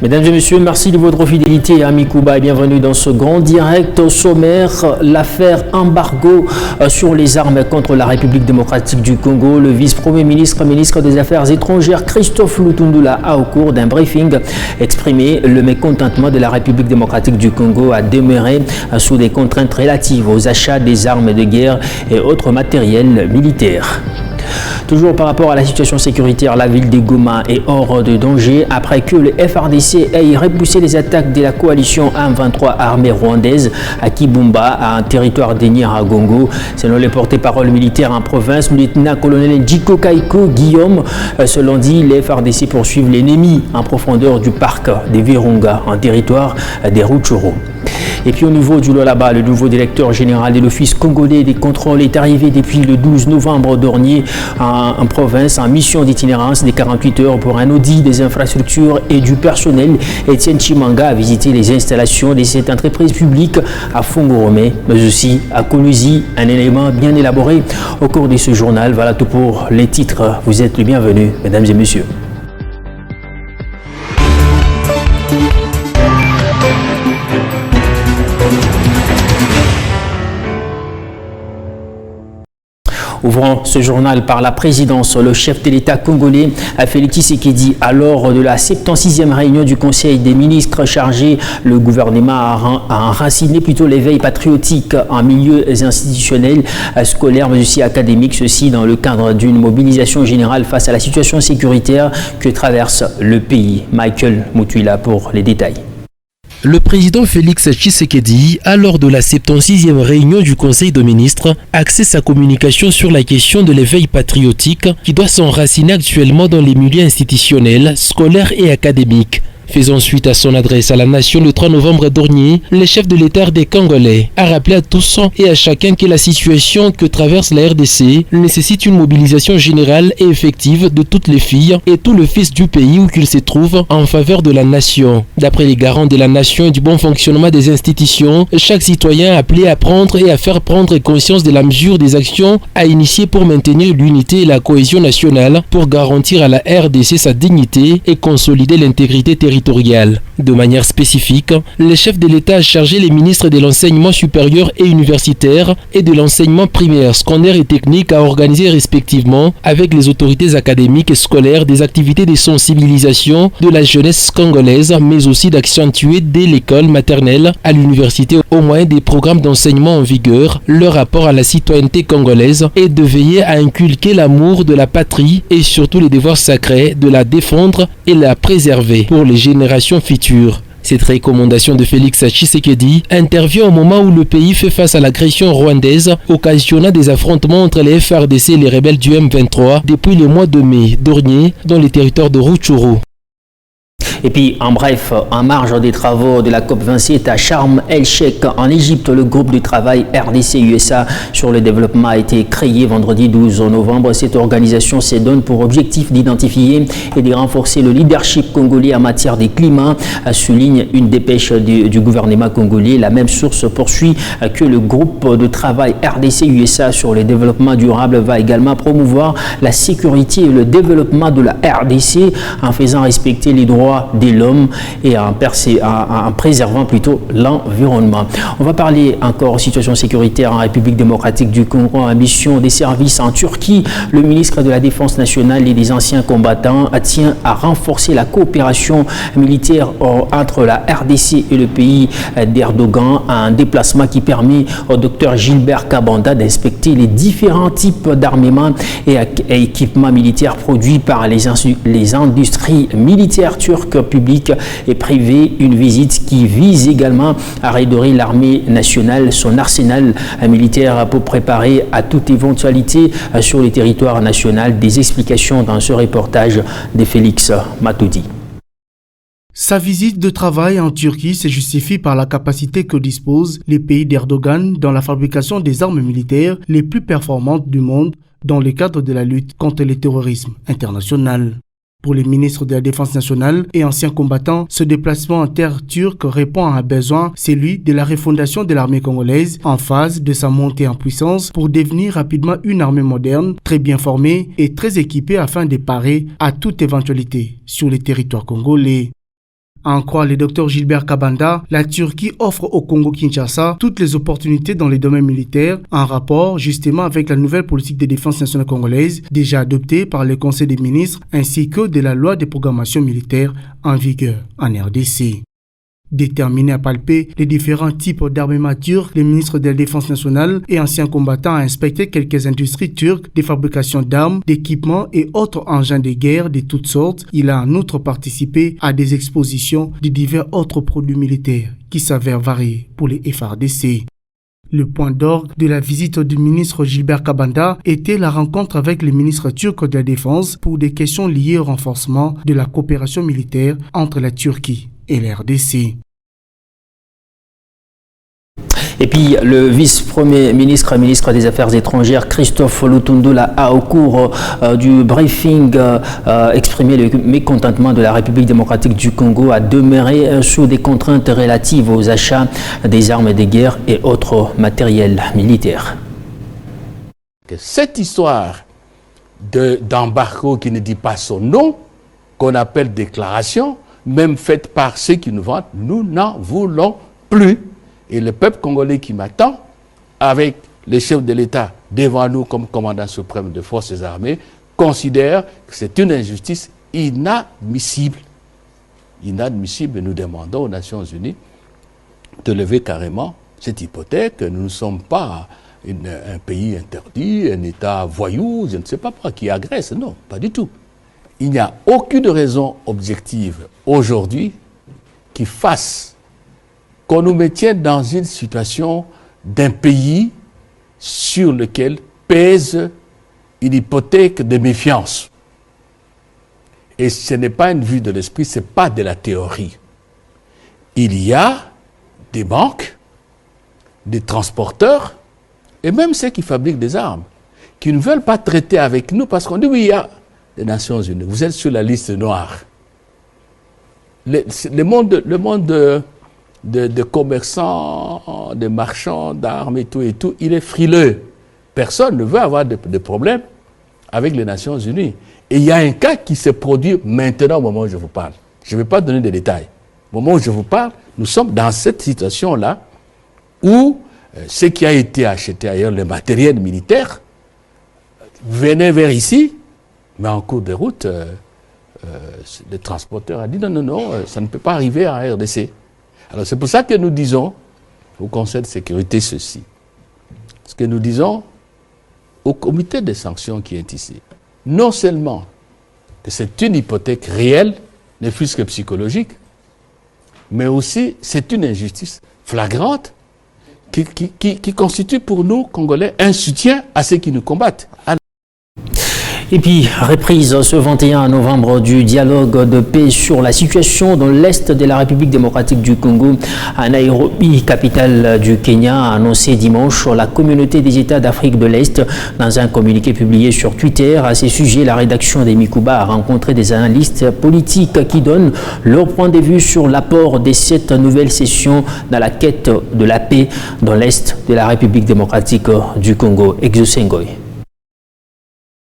Mesdames et messieurs, merci de votre fidélité. Ami Kouba et bienvenue dans ce grand direct au sommaire. L'affaire embargo sur les armes contre la République démocratique du Congo. Le vice-premier ministre, ministre des Affaires étrangères, Christophe Lutundula, a au cours d'un briefing exprimé le mécontentement de la République démocratique du Congo à demeurer sous des contraintes relatives aux achats des armes de guerre et autres matériels militaires. Toujours par rapport à la situation sécuritaire, la ville de Goma est hors de danger après que le FARDC ait repoussé les attaques de la coalition M23 armée rwandaise à Kibumba, à un territoire de Nyiragongo. Selon les porte-parole militaires en province, le lieutenant-colonel Djiko Kaiko Guillaume, ce lundi, les FARDC poursuivent l'ennemi en profondeur du parc des Virunga, en territoire des Rutshuru. Et puis au niveau du Lualaba, le nouveau directeur général de l'Office congolais des contrôles est arrivé depuis le 12 novembre dernier en province en mission d'itinérance des 48 heures pour un audit des infrastructures et du personnel. Etienne Chimanga a visité les installations de cette entreprise publique à Fongoromé, mais aussi à Kolusi, un élément bien élaboré au cours de ce journal. Voilà tout pour les titres. Vous êtes les bienvenus, mesdames et messieurs. Ouvrant ce journal par la présidence, le chef de l'État congolais, Félix Tshisekedi, à l'heure de la 76e réunion du Conseil des ministres chargé, le gouvernement a enraciné plutôt l'éveil patriotique en milieu institutionnel, scolaire, mais aussi académique, ceci dans le cadre d'une mobilisation générale face à la situation sécuritaire que traverse le pays. Michael Moutuila pour les détails. Le président Félix Tshisekedi, à lors de la 76e réunion du Conseil des ministres, axé sa communication sur la question de l'éveil patriotique qui doit s'enraciner actuellement dans les milieux institutionnels, scolaires et académiques. Faisant suite à son adresse à la nation le 3 novembre dernier, le chef de l'État des Congolais a rappelé à tous et à chacun que la situation que traverse la RDC nécessite une mobilisation générale et effective de toutes les filles et tous les fils du pays où qu'ils se trouvent en faveur de la nation. D'après les garants de la nation et du bon fonctionnement des institutions, chaque citoyen est appelé à prendre et à faire prendre conscience de la mesure des actions à initier pour maintenir l'unité et la cohésion nationale, pour garantir à la RDC sa dignité et consolider l'intégrité territoriale. De manière spécifique, le chef de l'État a chargé les ministres de l'enseignement supérieur et universitaire et de l'enseignement primaire, secondaire et technique à organiser respectivement avec les autorités académiques et scolaires des activités de sensibilisation de la jeunesse congolaise, mais aussi d'accentuer dès l'école maternelle à l'université au moyen des programmes d'enseignement en vigueur leur rapport à la citoyenneté congolaise et de veiller à inculquer l'amour de la patrie et surtout les devoirs sacrés de la défendre et la préserver pour les générations futures. Cette recommandation de Félix Tshisekedi intervient au moment où le pays fait face à l'agression rwandaise, occasionnant des affrontements entre les FARDC et les rebelles du M23 depuis le mois de mai dernier dans les territoires de Rutshuru. Et puis, en bref, en marge des travaux de la COP27 à Sharm el-Sheikh, en Égypte, le groupe de travail RDC-USA sur le développement a été créé vendredi 12 novembre. Cette organisation se donne pour objectif d'identifier et de renforcer le leadership congolais en matière de climat, souligne une dépêche du gouvernement congolais. La même source poursuit que le groupe de travail RDC-USA sur le développement durable va également promouvoir la sécurité et le développement de la RDC en faisant respecter les droits de l'homme et en préservant plutôt l'environnement. On va parler encore situation sécuritaire en République démocratique du Congo, en mission des services en Turquie. Le ministre de la Défense nationale et des anciens combattants tient à renforcer la coopération militaire entre la RDC et le pays d'Erdogan, un déplacement qui permet au docteur Gilbert Kabanda d'inspecter les différents types d'armements et équipements militaires produits par les industries militaires turques publiques et privées, une visite qui vise également à redorer l'armée nationale, son arsenal militaire pour préparer à toute éventualité sur le territoire national. Des explications dans ce reportage de Félix Matoudi. Sa visite de travail en Turquie se justifie par la capacité que disposent les pays d'Erdogan dans la fabrication des armes militaires les plus performantes du monde dans le cadre de la lutte contre le terrorisme international. Pour les ministres de la Défense nationale et anciens combattants, ce déplacement en terre turque répond à un besoin, celui de la refondation de l'armée congolaise en phase de sa montée en puissance pour devenir rapidement une armée moderne, très bien formée et très équipée afin de parer à toute éventualité sur les territoires congolais. À en croire le Dr Gilbert Kabanda, la Turquie offre au Congo-Kinshasa toutes les opportunités dans les domaines militaires, en rapport justement avec la nouvelle politique de défense nationale congolaise déjà adoptée par le Conseil des ministres ainsi que de la loi de programmation militaire en vigueur en RDC. Déterminé à palper les différents types d'armements turcs, le ministre de la Défense nationale et ancien combattant a inspecté quelques industries turques de fabrication d'armes, d'équipements et autres engins de guerre de toutes sortes. Il a en outre participé à des expositions de divers autres produits militaires qui s'avèrent variés pour les FARDC. Le point d'orgue de la visite du ministre Gilbert Kabanda était la rencontre avec le ministre turc de la Défense pour des questions liées au renforcement de la coopération militaire entre la Turquie et la RDC. Et puis le vice-premier ministre des Affaires étrangères Christophe Lutundula a au cours du briefing exprimé le mécontentement de la République démocratique du Congo à demeurer sous des contraintes relatives aux achats des armes de guerre et autres matériels militaires. Cette histoire d'embargo qui ne dit pas son nom, qu'on appelle déclaration, même faite par ceux qui nous vendent, nous n'en voulons plus. Et le peuple congolais qui m'attend, avec le chef de l'État devant nous comme commandant suprême des forces armées, considère que c'est une injustice inadmissible. Inadmissible, et nous demandons aux Nations Unies de lever carrément cette hypothèque. Nous ne sommes pas un pays interdit, un État voyou, je ne sais pas qui agresse, non, pas du tout. Il n'y a aucune raison objective aujourd'hui qui fasse qu'on nous maintienne dans une situation d'un pays sur lequel pèse une hypothèque de méfiance. Et ce n'est pas une vue de l'esprit, ce n'est pas de la théorie. Il y a des banques, des transporteurs, et même ceux qui fabriquent des armes, qui ne veulent pas traiter avec nous parce qu'on dit oui, il y a les Nations Unies, vous êtes sur la liste noire. Le monde de commerçants, de marchands d'armes et tout, il est frileux. Personne ne veut avoir de problème avec les Nations Unies. Et il y a un cas qui se produit maintenant au moment où je vous parle. Je ne vais pas donner de détails. Au moment où je vous parle, nous sommes dans cette situation-là où ce qui a été acheté ailleurs, le matériel militaire, venait vers ici, mais en cours de route, le transporteur a dit non, ça ne peut pas arriver en RDC. Alors c'est pour ça que nous disons au Conseil de sécurité ceci. Ce que nous disons au comité de sanctions qui est ici. Non seulement que c'est une hypothèque réelle, ne fût-ce que psychologique, mais aussi c'est une injustice flagrante qui constitue pour nous, Congolais, un soutien à ceux qui nous combattent. Et puis, reprise ce 21 novembre du dialogue de paix sur la situation dans l'Est de la République démocratique du Congo. À Nairobi, capitale du Kenya, a annoncé dimanche la communauté des États d'Afrique de l'Est. Dans un communiqué publié sur Twitter, à ce sujet, la rédaction des Mikuba a rencontré des analystes politiques qui donnent leur point de vue sur l'apport de cette nouvelle session dans la quête de la paix dans l'Est de la République démocratique du Congo. Exosengoy.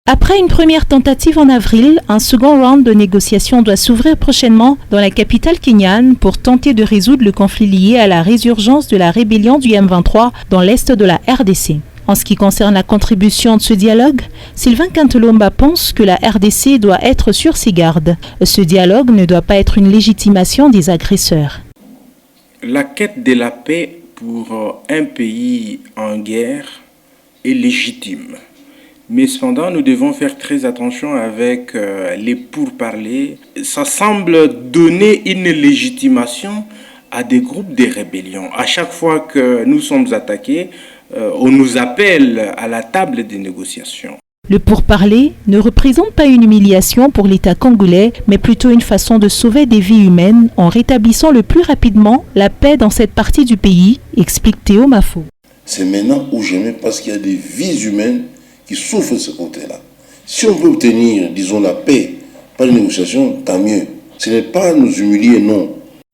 Après une première tentative en avril, un second round de négociations doit s'ouvrir prochainement dans la capitale kenyane pour tenter de résoudre le conflit lié à la résurgence de la rébellion du M23 dans l'est de la RDC. En ce qui concerne la contribution de ce dialogue, Sylvain Kantolomba pense que la RDC doit être sur ses gardes. Ce dialogue ne doit pas être une légitimation des agresseurs. La quête de la paix pour un pays en guerre est légitime. Mais cependant, nous devons faire très attention avec les pourparlers. Ça semble donner une légitimation à des groupes de rébellion. À chaque fois que nous sommes attaqués, on nous appelle à la table des négociations. Le pourparler ne représente pas une humiliation pour l'État congolais, mais plutôt une façon de sauver des vies humaines en rétablissant le plus rapidement la paix dans cette partie du pays, explique Théo Mafo. C'est maintenant ou jamais parce qu'il y a des vies humaines qui souffrent de ce côté-là. Si on peut obtenir, disons, la paix par les négociations, tant mieux. Ce n'est pas nous humilier, non.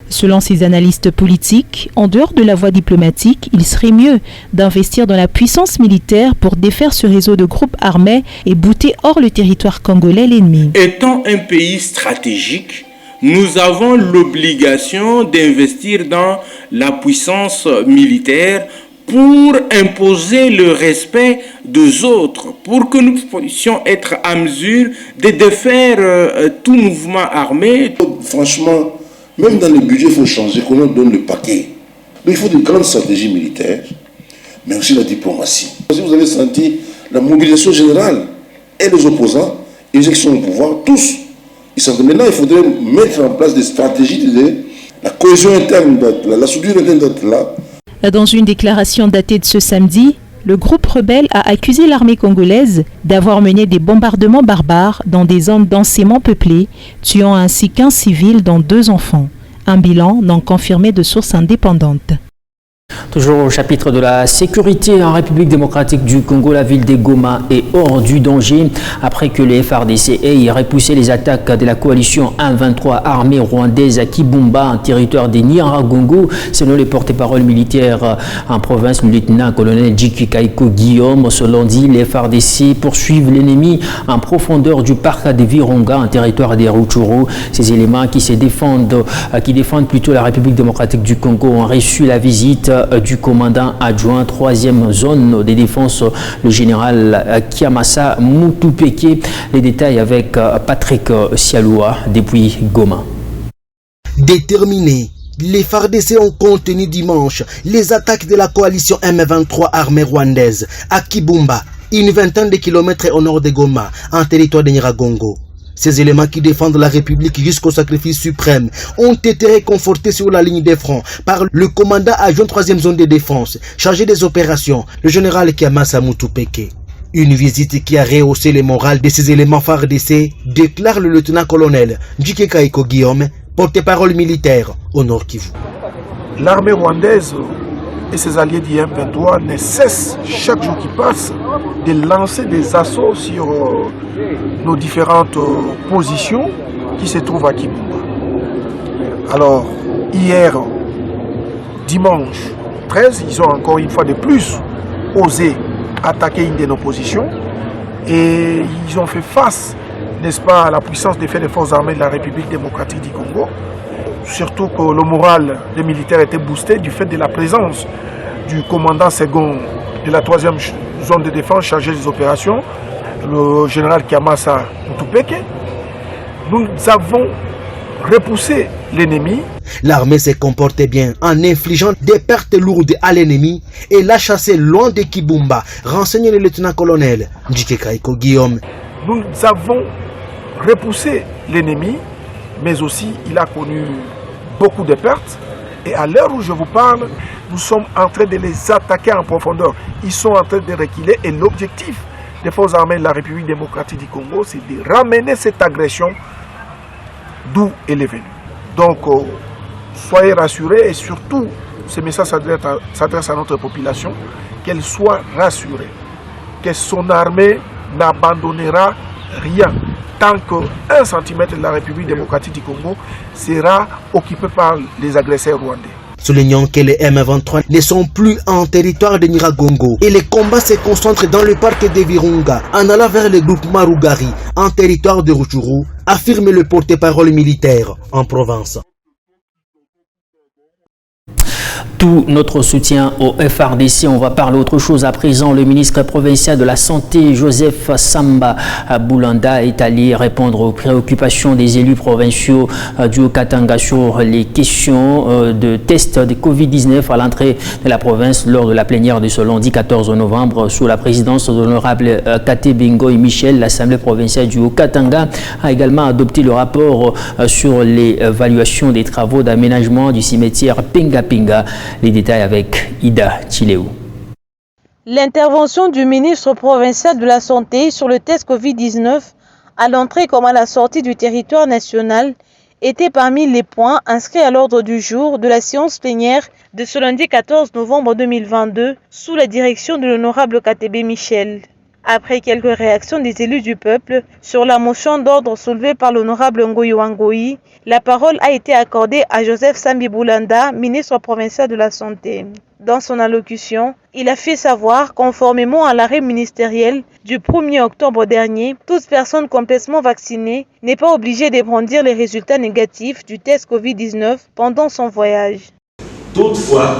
Selon ces analystes politiques, en dehors de la voie diplomatique, il serait mieux d'investir dans la puissance militaire pour défaire ce réseau de groupes armés et bouter hors le territoire congolais l'ennemi. Étant un pays stratégique, nous avons l'obligation d'investir dans la puissance militaire pour imposer le respect des autres, pour que nous puissions être à mesure de défaire tout mouvement armé. Franchement, même dans le budget, il faut changer, qu'on nous donne le paquet. Donc il faut une grande stratégie militaire, mais aussi la diplomatie. Si vous avez senti la mobilisation générale et les opposants, et ceux qui sont au pouvoir, tous, ils sont maintenant, il faudrait mettre en place des stratégies, la cohésion interne, la soudure interne d'être là. Dans une déclaration datée de ce samedi, le groupe rebelle a accusé l'armée congolaise d'avoir mené des bombardements barbares dans des zones densément peuplées, tuant ainsi 15 civils dont 2 enfants. Un bilan non confirmé de sources indépendantes. Toujours au chapitre de la sécurité en République démocratique du Congo, la ville de Goma est hors du danger après que les FARDC aient repoussé les attaques de la coalition 1-23 armée rwandaise à Kibumba, en territoire des Nyiragongo. Selon les porte-parole militaires en province, le lieutenant-colonel Djiki Kaiko Guillaume, ce lundi, les FARDC poursuivent l'ennemi en profondeur du parc de Virunga, en territoire des Rutshuru. Ces éléments qui défendent plutôt la République démocratique du Congo ont reçu la visite du commandant adjoint 3e zone de défense, le général Kiamasa Mutupeke. Les détails avec Patrick Sialoua depuis Goma. Déterminés, les FARDC ont contenu dimanche les attaques de la coalition M23 armée rwandaise à Kibumba, une vingtaine de kilomètres au nord de Goma, en territoire de Nyiragongo. Ces éléments qui défendent la République jusqu'au sacrifice suprême ont été réconfortés sur la ligne des fronts par le commandant adjoint 3e zone de défense, chargé des opérations, le général Kiamasa Mutupeke. Une visite qui a rehaussé le moral de ces éléments FARDC, déclare le lieutenant-colonel Djiki Kaiko Guillaume, porte-parole militaire au Nord Kivu. L'armée rwandaise et ses alliés du M23 ne cessent chaque jour qui passe de lancer des assauts sur nos différentes positions qui se trouvent à Kibumba. Alors, hier, dimanche 13, ils ont encore une fois de plus osé attaquer une de nos positions et ils ont fait face, n'est-ce pas, à la puissance des faits des forces armées de la République démocratique du Congo. Surtout que le moral des militaires était boosté du fait de la présence du commandant second de la 3e zone de défense chargé des opérations, le général Kiamasa Mutupeke. Nous avons repoussé l'ennemi. L'armée s'est comportée bien en infligeant des pertes lourdes à l'ennemi et l'a chassé loin de Kibumba, renseigne le lieutenant-colonel Djiki Kaiko Guillaume. Nous avons repoussé l'ennemi, mais aussi il a connu beaucoup de pertes. Et à l'heure où je vous parle, nous sommes en train de les attaquer en profondeur. Ils sont en train de reculer et l'objectif des forces armées de la République démocratique du Congo, c'est de ramener cette agression d'où elle est venue. Donc, soyez rassurés et surtout, ce message s'adresse à notre population, qu'elle soit rassurée, que son armée n'abandonnera rien tant qu'un centimètre de la République démocratique du Congo sera occupé par les agresseurs rwandais. Soulignant que les M23 ne sont plus en territoire de Nyiragongo et les combats se concentrent dans le parc de Virunga en allant vers le groupement Rugari en territoire de Rutshuru, affirme le porte-parole militaire en province. Tout notre soutien au FARDC. On va parler autre chose à présent. Le ministre provincial de la Santé, Joseph Samba Boulanda, est allé répondre aux préoccupations des élus provinciaux du Haut-Katanga sur les questions de tests de Covid-19 à l'entrée de la province lors de la plénière de ce lundi 14 novembre sous la présidence de l'honorable Kate Bingoy Michel. L'Assemblée provinciale du Haut-Katanga a également adopté le rapport sur l'évaluation des travaux d'aménagement du cimetière Pinga Pinga. Les détails avec Ida Chileou. L'intervention du ministre provincial de la Santé sur le test Covid-19 à l'entrée comme à la sortie du territoire national était parmi les points inscrits à l'ordre du jour de la séance plénière de ce lundi 14 novembre 2022 sous la direction de l'honorable KTB Michel. Après quelques réactions des élus du peuple sur la motion d'ordre soulevée par l'honorable Ngoyi Wangoyi, la parole a été accordée à Joseph Sambi Boulanda, ministre provincial de la Santé. Dans son allocution, il a fait savoir, conformément à l'arrêt ministériel du 1er octobre dernier, toute personne complètement vaccinée n'est pas obligée de brandir les résultats négatifs du test Covid-19 pendant son voyage. Toutefois,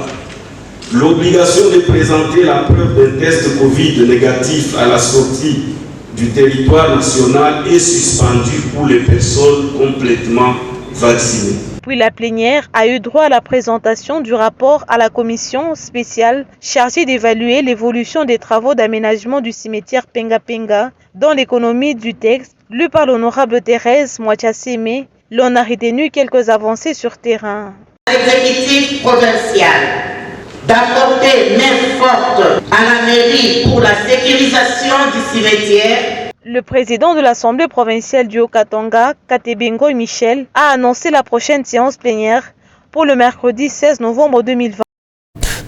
l'obligation de présenter la preuve d'un test Covid négatif à la sortie du territoire national est suspendue pour les personnes complètement vaccinées. Puis la plénière a eu droit à la présentation du rapport à la commission spéciale chargée d'évaluer l'évolution des travaux d'aménagement du cimetière Penga Penga dans l'économie du texte, lu par l'honorable Thérèse Mouachasseme. L'on a retenu quelques avancées sur terrain. L'exécutif provincial d'apporter main forte à la mairie pour la sécurisation du cimetière. Le président de l'Assemblée provinciale du Haut-Katanga, Katebengo Michel, a annoncé la prochaine séance plénière pour le mercredi 16 novembre 2020.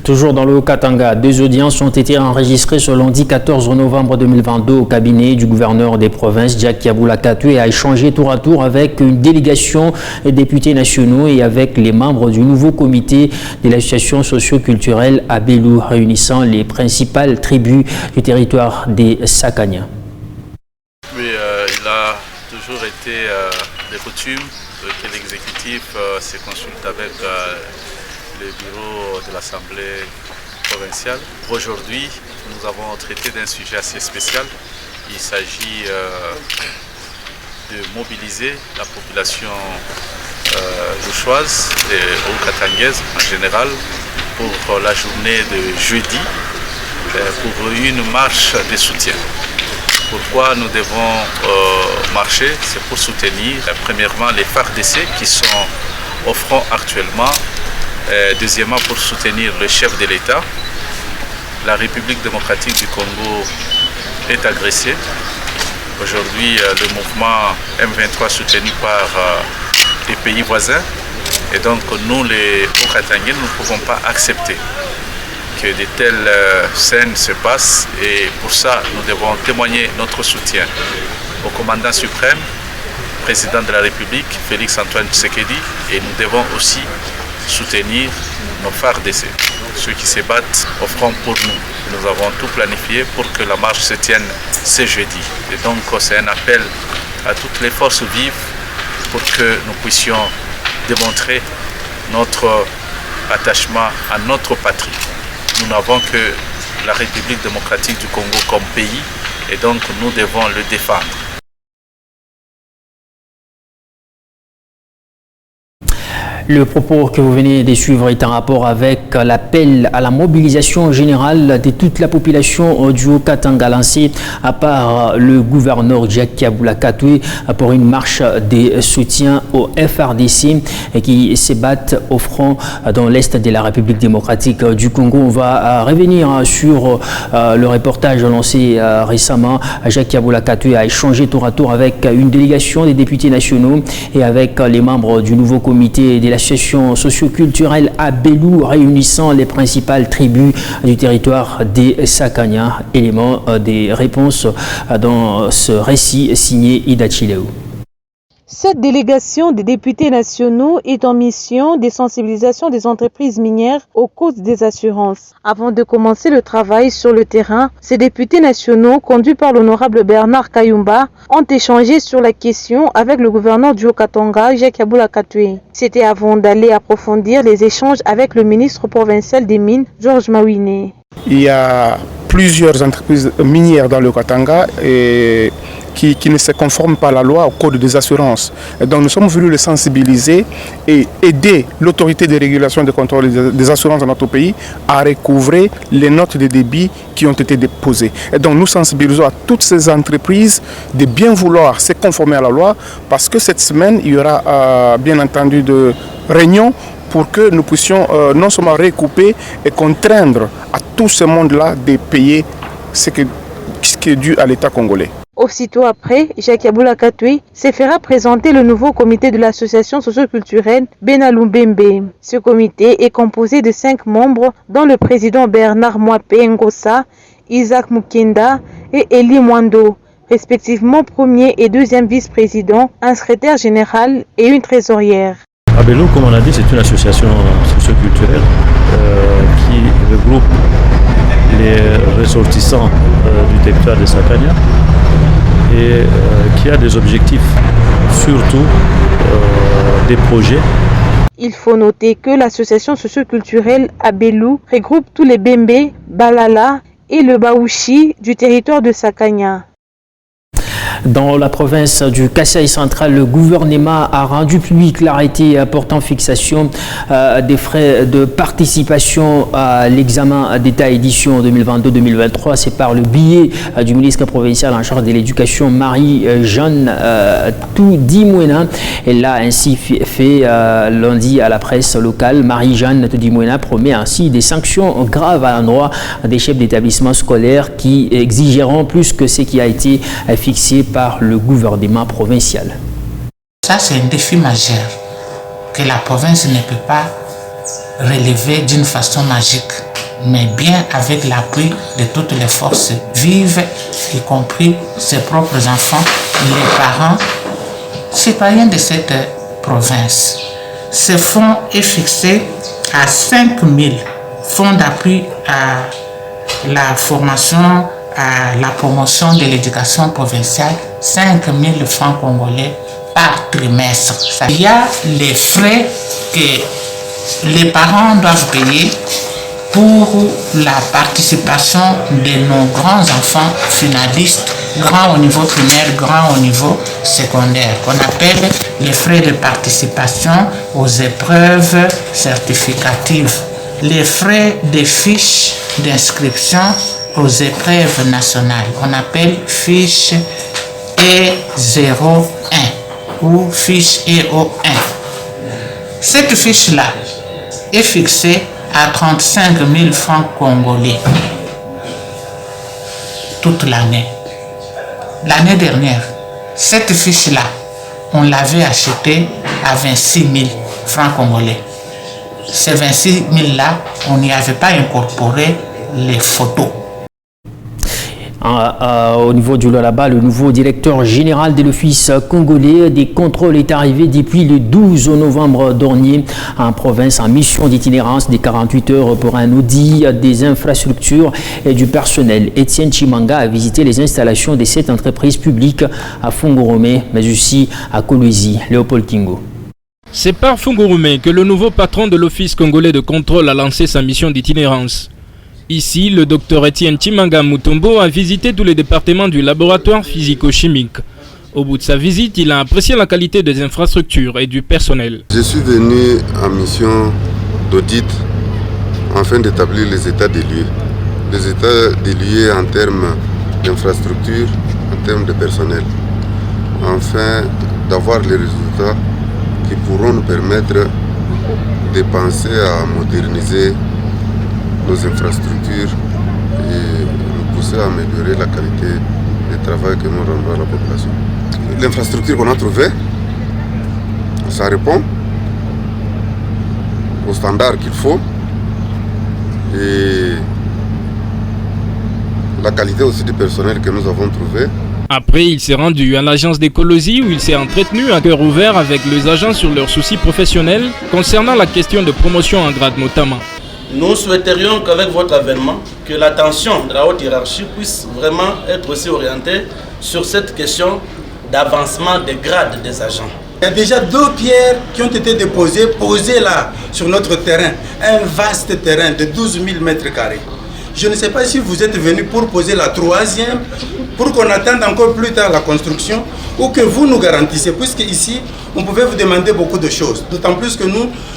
Toujours dans le Haut-Katanga, 2 audiences ont été enregistrées ce lundi 14 novembre 2022 au cabinet du gouverneur des provinces, Jack Yabula Katwe, a échangé tour à tour avec une délégation des députés nationaux et avec les membres du nouveau comité de l'association socio-culturelle à Belou, réunissant les principales tribus du territoire des Sakania. Oui, il a toujours été de coutume que l'exécutif se consulte avec le bureau de l'Assemblée provinciale. Aujourd'hui, nous avons traité d'un sujet assez spécial. Il s'agit de mobiliser la population louchoise et haut-katangaise en général pour la journée de jeudi, pour une marche de soutien. Pourquoi nous devons marcher? C'est pour soutenir premièrement les FARDC qui sont au front actuellement. Deuxièmement, pour soutenir le chef de l'État. La République démocratique du Congo est agressée. Aujourd'hui, le mouvement M23 soutenu par les pays voisins. Et donc, nous, les Haut-Katangais, nous ne pouvons pas accepter que de telles scènes se passent. Et pour ça, nous devons témoigner notre soutien au commandant suprême, président de la République, Félix Antoine Tshisekedi. Et nous devons aussi soutenir nos FARDC, ceux qui se battent au front pour nous. Nous avons tout planifié pour que la marche se tienne ce jeudi. Et donc c'est un appel à toutes les forces vives pour que nous puissions démontrer notre attachement à notre patrie. Nous n'avons que la République démocratique du Congo comme pays et donc nous devons le défendre. Le propos que vous venez de suivre est en rapport avec l'appel à la mobilisation générale de toute la population du Haut-Katanga lancé par le gouverneur Jack Yabula Katwe pour une marche de soutien au FARDC qui se battent au front dans l'est de la République démocratique du Congo. On va revenir sur le reportage lancé récemment. Jack Yabula Katwe a échangé tour à tour avec une délégation des députés nationaux et avec les membres du nouveau comité de l'association socio-culturelle à Belou, réunissant les principales tribus du territoire des Sakania. Élément des réponses dans ce récit signé Ida Chileu. Cette délégation des députés nationaux est en mission de sensibilisation des entreprises minières aux causes des assurances. Avant de commencer le travail sur le terrain, ces députés nationaux, conduits par l'honorable Bernard Kayumba, ont échangé sur la question avec le gouverneur du Haut-Katanga, Jack Yabula Katwe. C'était avant d'aller approfondir les échanges avec le ministre provincial des Mines, Georges Mawine. Il y a plusieurs entreprises minières dans le Katanga et qui ne se conforment pas à la loi, au code des assurances. Et donc nous sommes venus les sensibiliser et aider l'autorité de régulation et de contrôle des assurances dans notre pays à recouvrer les notes de débit qui ont été déposées. Et donc nous sensibilisons à toutes ces entreprises de bien vouloir se conformer à la loi parce que cette semaine, il y aura bien entendu de réunions pour que nous puissions non seulement recouper et contraindre à tout ce monde-là de payer ce qui est dû à l'État congolais. Aussitôt après, Jack Yabula Katwe se fera présenter le nouveau comité de l'association socio-culturelle Benalumbembe. Ce comité est composé de 5 membres, dont le président Bernard Mwape Ngosa, Isaac Mukenda et Eli Mwando, respectivement premier et deuxième vice-président, un secrétaire général et une trésorière. Abelou, comme on a dit, c'est une association socio-culturelle qui regroupe les ressortissants du territoire de Sakania et qui a des objectifs, surtout des projets. Il faut noter que l'association socioculturelle Abelou regroupe tous les Bembe, Balala et le Baouchi du territoire de Sakania. Dans la province du Kasaï central, le gouvernement a rendu public l'arrêté portant fixation des frais de participation à l'examen d'État édition 2022-2023. C'est par le biais du ministre provincial en charge de l'éducation, Marie-Jeanne Toudimouena. Elle l'a ainsi fait lundi à la presse locale. Marie-Jeanne Toudimouena promet ainsi des sanctions graves à l'endroit des chefs d'établissement scolaires qui exigeront plus que ce qui a été fixé par le gouvernement provincial. Ça, c'est un défi majeur que la province ne peut pas relever d'une façon magique, mais bien avec l'appui de toutes les forces vives, y compris ses propres enfants, les parents, citoyens de cette province. Ce fonds est fixé à 5 000 fonds d'appui à la formation, à la promotion de l'éducation provinciale, 5 000 francs congolais par trimestre. Il y a les frais que les parents doivent payer pour la participation de nos grands-enfants finalistes, grands au niveau primaire, grands au niveau secondaire, qu'on appelle les frais de participation aux épreuves certificatives, les frais des fiches d'inscription aux épreuves nationales. On appelle fiche E01 ou fiche EO1. Cette fiche-là est fixée à 35 000 francs congolais toute l'année. L'année dernière, cette fiche-là, on l'avait achetée à 26 000 francs congolais. Ces 26 000-là, on n'y avait pas incorporé les photos. Au niveau du Lualaba, le nouveau directeur général de l'Office congolais des contrôles est arrivé depuis le 12 novembre dernier en province en mission d'itinérance de 48 heures pour un audit des infrastructures et du personnel. Étienne Chimanga a visité les installations de cette entreprise publique à Fongoromé, mais aussi à Kolwezi. Léopold Kingo. C'est par Fongoromé que le nouveau patron de l'Office congolais de contrôle a lancé sa mission d'itinérance. Ici, le docteur Étienne Chimanga Mutombo a visité tous les départements du laboratoire physico-chimique. Au bout de sa visite, il a apprécié la qualité des infrastructures et du personnel. Je suis venu en mission d'audit afin d'établir les états des lieux. Les états des lieux en termes d'infrastructures, en termes de personnel. Afin d'avoir les résultats qui pourront nous permettre de penser à moderniser nos infrastructures et nous pousser à améliorer la qualité du travail que nous rendons à la population. L'infrastructure qu'on a trouvée, ça répond aux standards qu'il faut et la qualité aussi du personnel que nous avons trouvé. Après, il s'est rendu à l'agence d'écologie où il s'est entretenu à cœur ouvert avec les agents sur leurs soucis professionnels concernant la question de promotion en grade notamment. Nous souhaiterions qu'avec votre avènement, que l'attention de la haute hiérarchie puisse vraiment être aussi orientée sur cette question d'avancement des grades des agents. Il y a déjà 2 pierres qui ont été posées là sur notre terrain, un vaste terrain de 12 000 mètres carrés. Je ne sais pas si vous êtes venu pour poser la 3e, pour qu'on attende encore plus tard la construction, ou que vous nous garantissez, puisque ici, on pouvait vous demander beaucoup de choses, d'autant plus que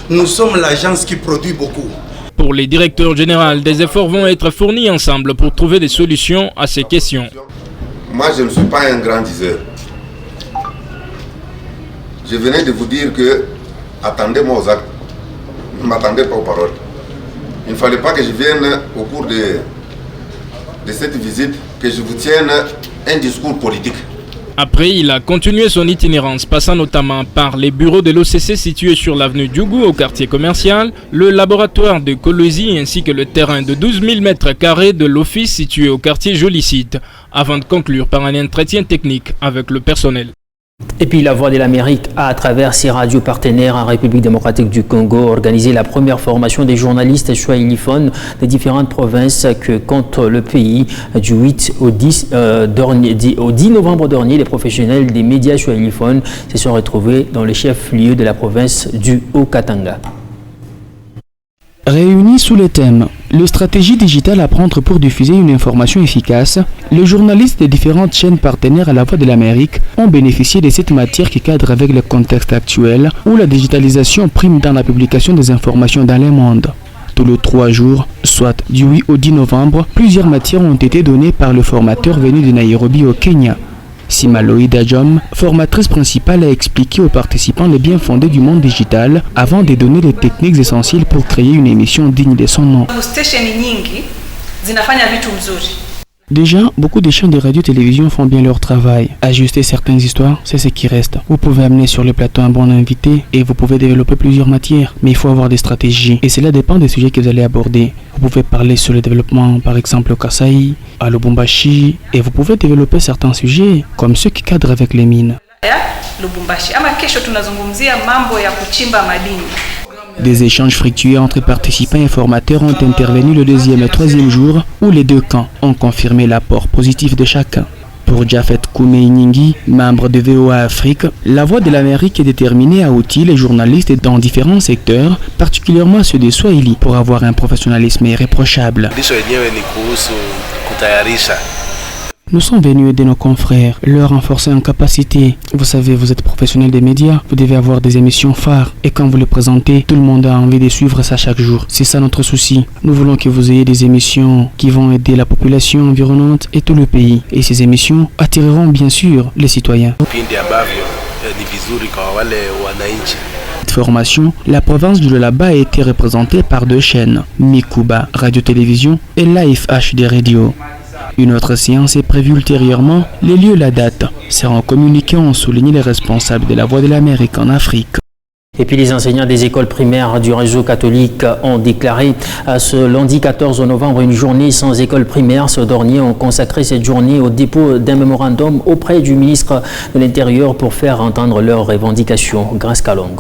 nous sommes l'agence qui produit beaucoup. Pour les directeurs généraux, des efforts vont être fournis ensemble pour trouver des solutions à ces questions. Moi, je ne suis pas un grand diseur. Je venais de vous dire que attendez-moi aux actes. Ne m'attendez pas aux paroles. Il ne fallait pas que je vienne au cours de cette visite, que je vous tienne un discours politique. Après, il a continué son itinérance, passant notamment par les bureaux de l'OCC situés sur l'avenue Djougou au quartier commercial, le laboratoire de Kolwezi ainsi que le terrain de 12 000 m² de l'office situé au quartier Jolicite, avant de conclure par un entretien technique avec le personnel. Et puis la Voix de l'Amérique a, à travers ses radios partenaires en République démocratique du Congo, organisé la première formation des journalistes swahiliphones des différentes provinces que compte le pays. Du 8 au 10 novembre dernier, les professionnels des médias swahiliphones se sont retrouvés dans le chef-lieu de la province du Haut-Katanga. Réunis sous le thème « Le stratégie digitale à prendre pour diffuser une information efficace », les journalistes des différentes chaînes partenaires à la Voix de l'Amérique ont bénéficié de cette matière qui cadre avec le contexte actuel où la digitalisation prime dans la publication des informations dans le monde. Tous les 3 jours, soit du 8 au 10 novembre, plusieurs matières ont été données par le formateur venu de Nairobi au Kenya. Simaloïda Jom, formatrice principale, a expliqué aux participants les biens fondés du monde digital avant de donner les techniques essentielles pour créer une émission digne de son nom. Déjà, beaucoup de chaînes de radio-télévision font bien leur travail. Ajuster certaines histoires, c'est ce qui reste. Vous pouvez amener sur le plateau un bon invité et vous pouvez développer plusieurs matières. Mais il faut avoir des stratégies et cela dépend des sujets que vous allez aborder. Vous pouvez parler sur le développement, par exemple au Kasaï, à Lubumbashi, et vous pouvez développer certains sujets comme ceux qui cadrent avec les mines. Des échanges fructueux entre participants et formateurs ont intervenu le 2e et 3e jour où les deux camps ont confirmé l'apport positif de chacun. Pour Jafet Koumeiningi, membre de VOA Afrique, la Voix de l'Amérique est déterminée à outiller les journalistes dans différents secteurs, particulièrement ceux des Swahili, pour avoir un professionnalisme irréprochable. Nous sommes venus aider nos confrères, leur renforcer en capacité. Vous savez, vous êtes professionnel des médias, vous devez avoir des émissions phares. Et quand vous les présentez, tout le monde a envie de suivre ça chaque jour. C'est ça notre souci. Nous voulons que vous ayez des émissions qui vont aider la population environnante et tout le pays. Et ces émissions attireront bien sûr les citoyens. Cette formation, la province du Lualaba a été représentée par 2 chaînes, Mikuba Radio-Télévision et Life HD Radio. Une autre séance est prévue ultérieurement. Les lieux et la date seront communiqués, ont souligné les responsables de la Voix de l'Amérique en Afrique. Et puis les enseignants des écoles primaires du réseau catholique ont déclaré ce lundi 14 novembre une journée sans école primaire. Ce dernier ont consacré cette journée au dépôt d'un mémorandum auprès du ministre de l'Intérieur pour faire entendre leurs revendications. Grâce Kalong.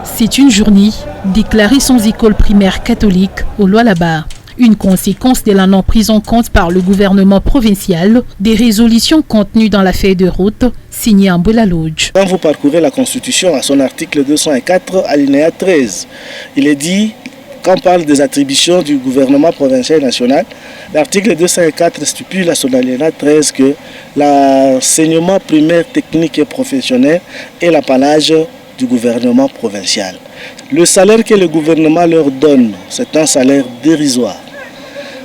C'est une journée déclarée sans école primaire catholique au Lualaba. Une conséquence de la non prise en compte par le gouvernement provincial des résolutions contenues dans la feuille de route signée en Bolalodge. Quand vous parcourez la Constitution à son article 204, alinéa 13, il est dit, quand on parle des attributions du gouvernement provincial et national, l'article 204 stipule à son alinéa 13 que l'enseignement primaire, technique et professionnel est l'apanage du gouvernement provincial. Le salaire que le gouvernement leur donne, c'est un salaire dérisoire.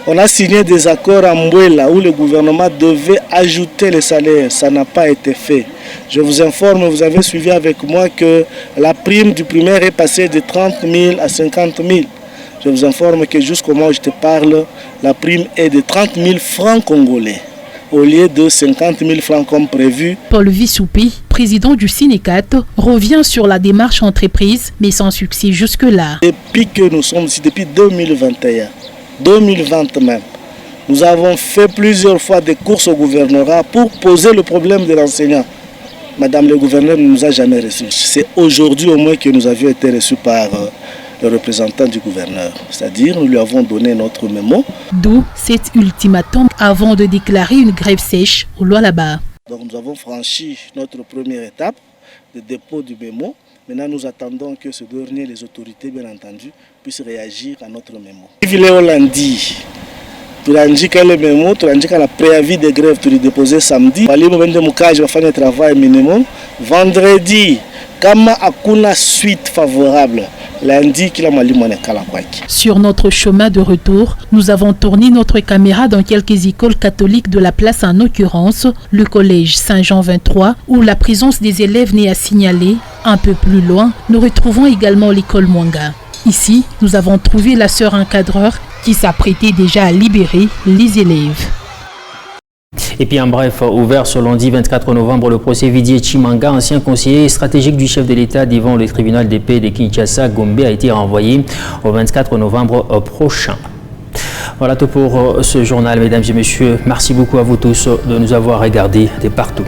On a signé des accords à Mbouela où le gouvernement devait ajouter les salaires. Ça n'a pas été fait. Je vous informe, vous avez suivi avec moi que la prime du primaire est passée de 30 000 à 50 000. Je vous informe que jusqu'au moment où je te parle, la prime est de 30 000 francs congolais au lieu de 50 000 francs comme prévu. Paul Vissoupi, président du Sénécat, revient sur la démarche entreprise, mais sans succès jusque-là. Depuis que nous sommes ici, depuis 2021, 2020 même, nous avons fait plusieurs fois des courses au gouvernorat pour poser le problème de l'enseignant. Madame le gouverneur ne nous a jamais reçus. C'est aujourd'hui au moins que nous avions été reçus par le représentant du gouverneur. C'est-à-dire, nous lui avons donné notre mémo. D'où cet ultimatum avant de déclarer une grève sèche au Lualaba. Donc nous avons franchi notre première étape de dépôt du mémo. Maintenant, nous attendons que ce dernier, les autorités, bien entendu, puissent réagir à notre mémo. Il est au lundi. Tu as indiqué le mémo, tu as indiqué le préavis de grève, tu l'as déposé samedi. Je vais faire un travail minimum. Vendredi, comme akuna suite favorable, lundi, sur notre chemin de retour, nous avons tourné notre caméra dans quelques écoles catholiques de la place, en l'occurrence le collège Saint-Jean 23, où la présence des élèves n'est à signaler. Un peu plus loin, nous retrouvons également l'école Mwanga. Ici, nous avons trouvé la sœur encadreur qui s'apprêtait déjà à libérer les élèves. Et puis en bref, ouvert ce lundi 24 novembre, le procès Vidier Chimanga, ancien conseiller stratégique du chef de l'État devant le tribunal de paix de Kinshasa, Gombe, a été renvoyé au 24 novembre prochain. Voilà tout pour ce journal, mesdames et messieurs. Merci beaucoup à vous tous de nous avoir regardés de partout.